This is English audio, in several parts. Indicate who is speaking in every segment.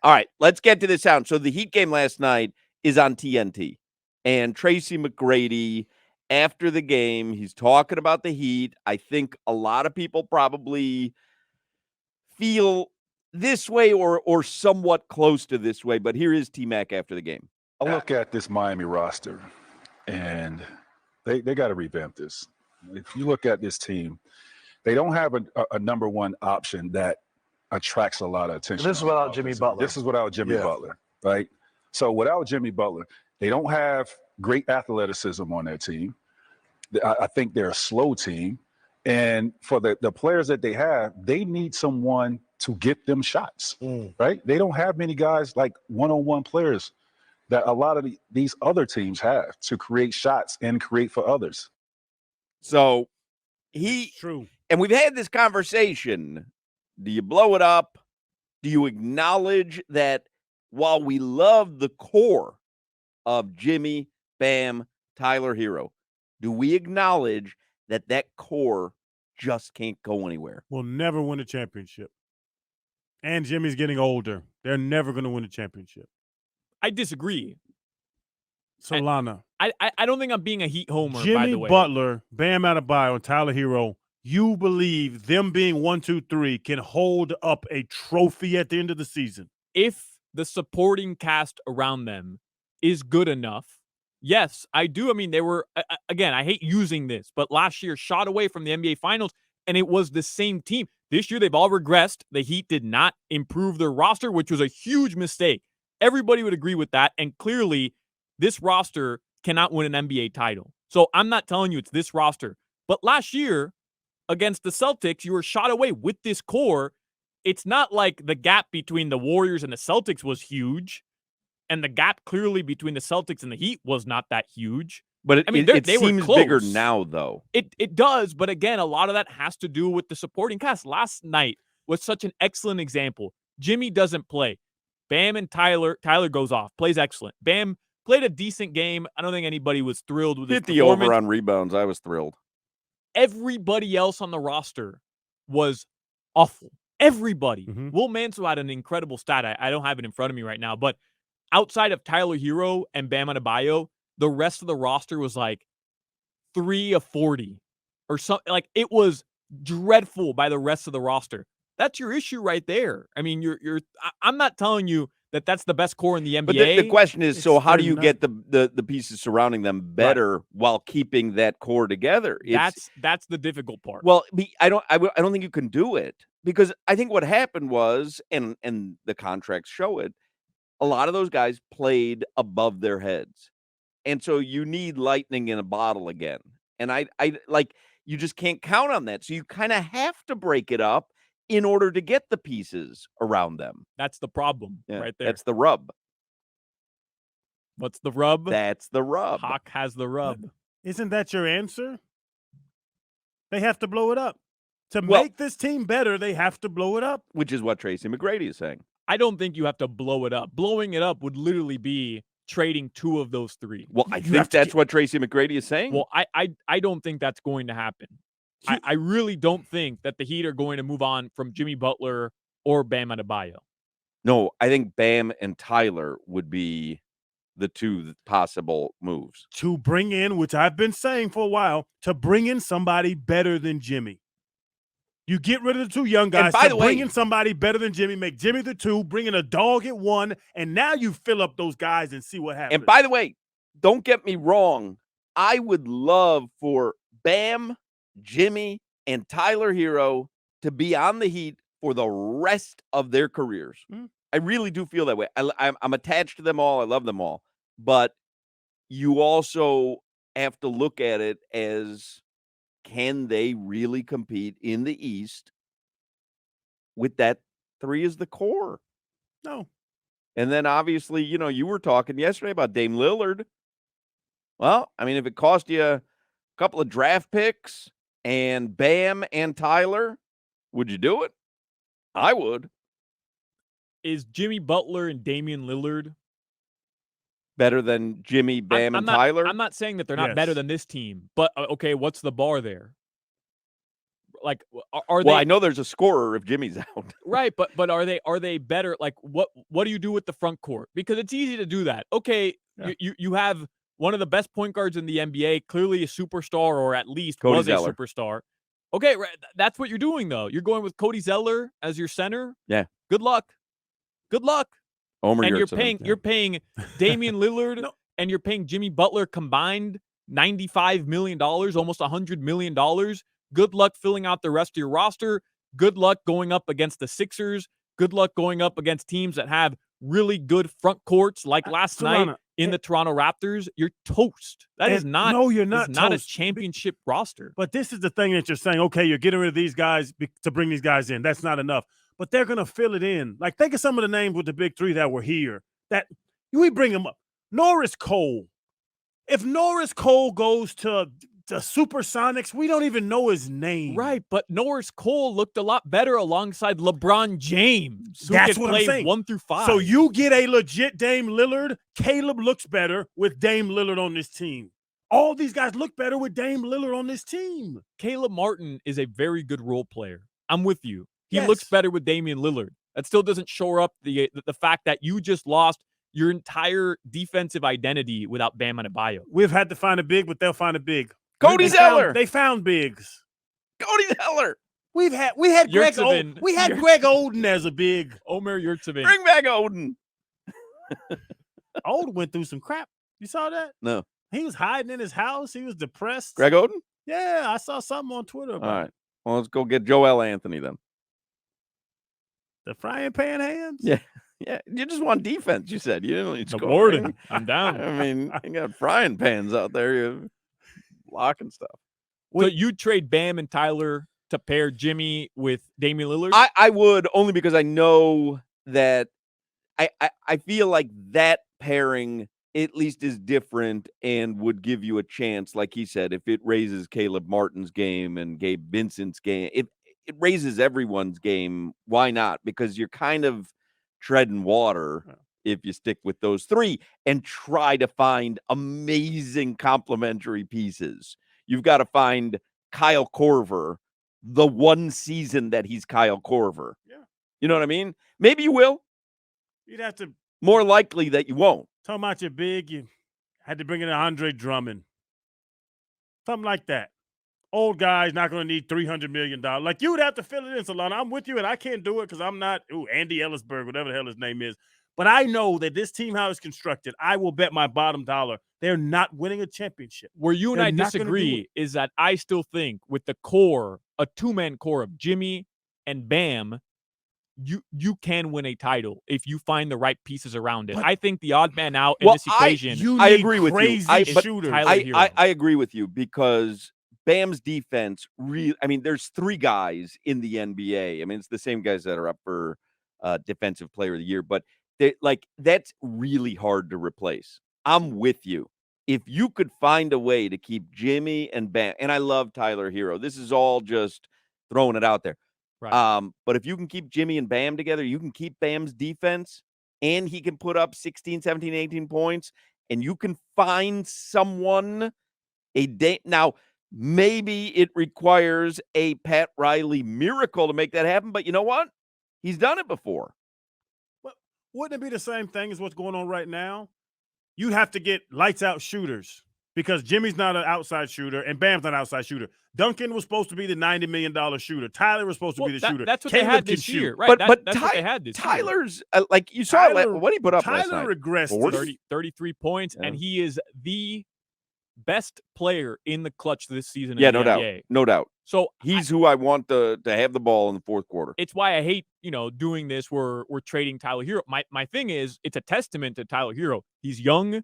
Speaker 1: All right, let's get to this sound. So the Heat game last night is on TNT, and Tracy McGrady, after the game, he's talking about the Heat. I think a lot of people probably feel this way or somewhat close to this way, but here is T-Mac after the game.
Speaker 2: I look at this Miami roster, and they got to revamp this. If you look at this team, they don't have a number one option that attracts a lot of attention.
Speaker 3: This is without Jimmy Butler.
Speaker 2: This is without Jimmy Butler, right? So without Jimmy Butler, they don't have great athleticism on their team. I think they're a slow team. And for the players that they have, they need someone to get them shots, right? They don't have many guys like one-on-one players that a lot of these other teams have to create shots and create for others.
Speaker 1: So
Speaker 4: true.
Speaker 1: And we've had this conversation. Do you blow it up? Do you acknowledge that while we love the core of Jimmy, Bam, Tyler Hero, do we acknowledge that that core just can't go anywhere?
Speaker 4: We'll never win a championship. And Jimmy's getting older. They're never going to win a championship.
Speaker 5: I disagree.
Speaker 4: Solana.
Speaker 5: I don't think I'm being a Heat homer,
Speaker 4: Jimmy
Speaker 5: by the way.
Speaker 4: Butler, Bam Adebayo, and Tyler Hero, you believe them being 1, 2, 3 can hold up a trophy at the end of the season?
Speaker 5: If the supporting cast around them is good enough, yes, I do. I mean, they were, again, I hate using this, but last year shot away from the NBA Finals, and it was the same team. This year, they've all regressed. The Heat did not improve their roster, which was a huge mistake. Everybody would agree with that, and clearly, this roster cannot win an NBA title. So I'm not telling you it's this roster. But last year, against the Celtics, you were shot away with this core. It's not like the gap between the Warriors and the Celtics was huge, and the gap clearly between the Celtics and the Heat was not that huge.
Speaker 1: But
Speaker 5: I mean,
Speaker 1: they
Speaker 5: were
Speaker 1: seems
Speaker 5: close.
Speaker 1: bigger now, though.
Speaker 5: It does, but again, a lot of that has to do with the supporting cast. Last night was such an excellent example. Jimmy doesn't play. Bam and Tyler goes off, plays excellent. Bam played a decent game. I don't think anybody was thrilled with his performance.
Speaker 1: 50 over on rebounds. I was thrilled.
Speaker 5: Everybody else on the roster was awful. Everybody.
Speaker 4: Mm-hmm.
Speaker 5: Will Mansell had an incredible stat. I don't have it in front of me right now, but outside of Tyler Hero and Bam Adebayo, the rest of the roster was like 3 of 40 or something. Like, it was dreadful by the rest of the roster. That's your issue right there. I mean, I'm not telling you that that's the best core in the NBA.
Speaker 1: But the question is, so how do you get the pieces surrounding them better while keeping that core together?
Speaker 5: That's the difficult part.
Speaker 1: Well, I don't think you can do it, because I think what happened was, and the contracts show it, a lot of those guys played above their heads. And so you need lightning in a bottle again. And I like, you just can't count on that. So you kind of have to break it up in order to get the pieces around them.
Speaker 5: That's the problem right there.
Speaker 1: That's the rub.
Speaker 5: What's the rub?
Speaker 1: That's the rub.
Speaker 5: Hawk has the rub.
Speaker 4: Isn't that your answer? They have to blow it up. To make this team better, they have to blow it up.
Speaker 1: Which is what Tracy McGrady is saying.
Speaker 5: I don't think you have to blow it up. Blowing it up would literally be trading 2 of those 3.
Speaker 1: Well, I think that's what Tracy McGrady is saying.
Speaker 5: Well, I don't think that's going to happen. I really don't think that the Heat are going to move on from Jimmy Butler or Bam Adebayo.
Speaker 1: No, I think Bam and Tyler would be the 2 possible moves.
Speaker 4: To bring in, which I've been saying for a while, to bring in somebody better than Jimmy. You get rid of the 2 young guys, bring in somebody better than Jimmy, make Jimmy the 2, bring in a dog at 1, and now you fill up those guys and see what happens.
Speaker 1: And by the way, don't get me wrong. I would love for Bam, Jimmy, and Tyler Hero to be on the Heat for the rest of their careers. I really do feel that way. I'm attached to them all. I love them all. But you also have to look at it as, can they really compete in the East with that 3 as the core?
Speaker 4: No.
Speaker 1: And then obviously, you were talking yesterday about Dame Lillard. Well, I mean, if it cost you a couple of draft picks and Bam and Tyler, would you do it? I would.
Speaker 5: Is Jimmy Butler and Damian Lillard
Speaker 1: better than Jimmy, Bam, and Tyler?
Speaker 5: I'm not saying that they're not better than this team, but okay, what's the bar there? Like, are
Speaker 1: Well,
Speaker 5: they?
Speaker 1: I know there's a scorer if Jimmy's out.
Speaker 5: Right, but are they better? Like, what do you do with the front court? Because it's easy to do that. Okay,
Speaker 4: Yeah.
Speaker 5: you have one of the best point guards in the NBA, clearly a superstar, or at least
Speaker 1: Cody
Speaker 5: was
Speaker 1: Zeller.
Speaker 5: a superstar. Okay, right, that's what you're doing, though. You're going with Cody Zeller as your center.
Speaker 1: Yeah.
Speaker 5: Good luck. Good luck.
Speaker 1: Omer
Speaker 5: And
Speaker 1: Yurtseven.
Speaker 5: you're paying Damian Lillard and you're paying Jimmy Butler combined $95 million, almost $100 million. Good luck filling out the rest of your roster. Good luck going up against the Sixers. Good luck going up against teams that have really good front courts, like last night in the Toronto Raptors. You're toast. That is not.
Speaker 4: No, you're not.
Speaker 5: Not a championship roster.
Speaker 4: But this is the thing that you're saying. Okay, you're getting rid of these guys to bring these guys in. That's not enough. But they're gonna fill it in. Like, think of some of the names with the big three that were here. That we bring them up. Norris Cole. If Norris Cole goes to the Supersonics, we don't even know his name.
Speaker 5: Right, but Norris Cole looked a lot better alongside LeBron James.
Speaker 4: That's what I'm saying.
Speaker 5: 1 through 5.
Speaker 4: So you get a legit Dame Lillard. Caleb looks better with Dame Lillard on this team. All these guys look better with Dame Lillard on this team.
Speaker 5: Caleb Martin is a very good role player. I'm with you. He looks better with Damian Lillard. That still doesn't shore up the fact that you just lost your entire defensive identity without Bam Adebayo.
Speaker 4: We've had to find a big, but they'll find a big.
Speaker 1: Cody Zeller.
Speaker 4: They found bigs.
Speaker 1: Cody Zeller.
Speaker 4: We had Greg Oden as a big.
Speaker 5: Omer Yurtseven.
Speaker 1: Bring back Oden.
Speaker 4: Oden went through some crap. You saw that?
Speaker 1: No.
Speaker 4: He was hiding in his house. He was depressed.
Speaker 1: Greg Oden?
Speaker 4: Yeah, I saw something on Twitter about
Speaker 1: All right. Well, let's go get Joel Anthony then.
Speaker 4: the frying pan hands.
Speaker 1: Yeah. Yeah. You just want defense, you said. You didn't need
Speaker 5: The
Speaker 1: scoring.
Speaker 5: warden. I'm down.
Speaker 1: I mean, you got frying pans out there. You blocking stuff.
Speaker 5: So you trade Bam and Tyler to pair Jimmy with Damian Lillard?
Speaker 1: I would, only because I know that I feel like that pairing at least is different and would give you a chance, like he said, if it raises Caleb Martin's game and Gabe Vincent's game, if it raises everyone's game, why not? Because you're kind of treading water if you stick with those three and try to find amazing complementary pieces. You've got to find Kyle Korver the one season that he's Kyle Korver.
Speaker 4: Yeah.
Speaker 1: You know what I mean? Maybe you will.
Speaker 4: You'd have to.
Speaker 1: More likely that you won't.
Speaker 4: Talking about your big, you had to bring in Andre Drummond. Something like that. Old guy's not going to need $300 million. Like, you would have to fill it in, Solana. I'm with you, and I can't do it because I'm not Andy Ellisberg, whatever the hell his name is. But I know that this team, how it's constructed, I will bet my bottom dollar they're not winning a championship.
Speaker 5: Where you and I disagree is that I still think with the core, a two-man core of Jimmy and Bam, you can win a title if you find the right pieces around it.
Speaker 4: But,
Speaker 5: I think the odd man out in this equation.
Speaker 1: I agree with you. I agree with you because Bam's defense really. I mean, there's three guys in the NBA. I mean, it's the same guys that are up for Defensive Player of the Year, but that's really hard to replace. I'm with you. If you could find a way to keep Jimmy and Bam, and I love Tyler Hero. This is all just throwing it out there.
Speaker 5: Right.
Speaker 1: But if you can keep Jimmy and Bam together, you can keep Bam's defense and he can put up 16, 17, 18 points and you can find someone now maybe it requires a Pat Riley miracle to make that happen, but you know what? He's done it before.
Speaker 4: Well, wouldn't it be the same thing as what's going on right now? You'd have to get lights out shooters because Jimmy's not an outside shooter and Bam's not an outside shooter. Duncan was supposed to be the $90 million shooter. Tyler was supposed to be the shooter.
Speaker 5: That's what
Speaker 4: Caleb
Speaker 5: they had this year, right?
Speaker 1: But
Speaker 5: that's what they had this
Speaker 1: Tyler's like you saw what he put up last night.
Speaker 4: Tyler regressed
Speaker 5: 33 points, and he is the best player in the clutch this season.
Speaker 1: Yeah,
Speaker 5: in the NBA.
Speaker 1: No doubt.
Speaker 5: So
Speaker 1: he's who I want to have the ball in the fourth quarter.
Speaker 5: It's why I hate, doing this. We're trading Tyler Hero. My thing is, it's a testament to Tyler Hero. He's young.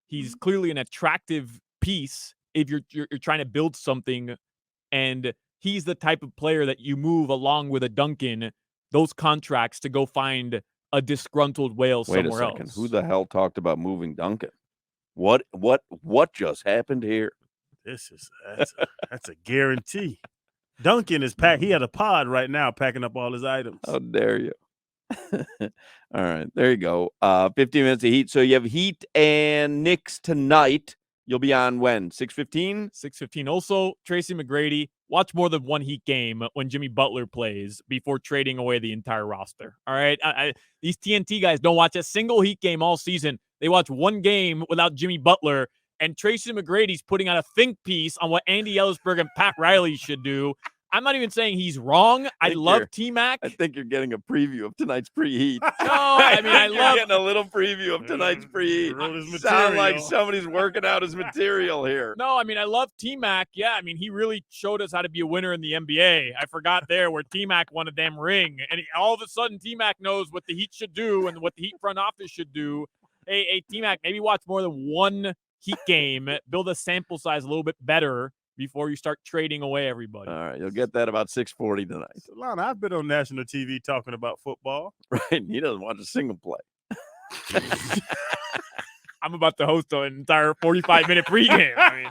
Speaker 5: He's clearly an attractive piece if you're trying to build something, and he's the type of player that you move along with a Duncan, those contracts to go find a disgruntled whale somewhere else.
Speaker 1: Wait a second. Who the hell talked about moving Duncan? What just happened here?
Speaker 4: That's a guarantee. Duncan is packed. He had a pod right now packing up all his items.
Speaker 1: How dare you? All right, there you go. 15 minutes of Heat. So you have Heat and Knicks tonight. You'll be on when? 6:15?
Speaker 5: 6:15. Also, Tracy McGrady watch more than one Heat game when Jimmy Butler plays before trading away the entire roster. All right. These TNT guys don't watch a single Heat game all season. They watch one game without Jimmy Butler. And Tracy McGrady's putting out a think piece on what Andy Ellisberg and Pat Riley should do. I'm not even saying he's wrong. I love T-Mac.
Speaker 1: I think you're getting a preview of tonight's preheat.
Speaker 5: No, I mean,
Speaker 1: you're getting a little preview of tonight's preheat. Sound like somebody's working out his material here.
Speaker 5: No, I mean, I love T-Mac. Yeah, I mean, he really showed us how to be a winner in the NBA. I forgot there where T-Mac won a damn ring. And all of a sudden, T-Mac knows what the Heat should do and what the Heat front office should do. Hey, T-Mac, maybe watch more than one Heat game. Build a sample size a little bit better before you start trading away everybody.
Speaker 1: All right, you'll get that about 6:40 tonight.
Speaker 4: Solana, I've been on national TV talking about football.
Speaker 1: Right, he doesn't watch a single play.
Speaker 5: I'm about to host an entire 45-minute pregame. I mean,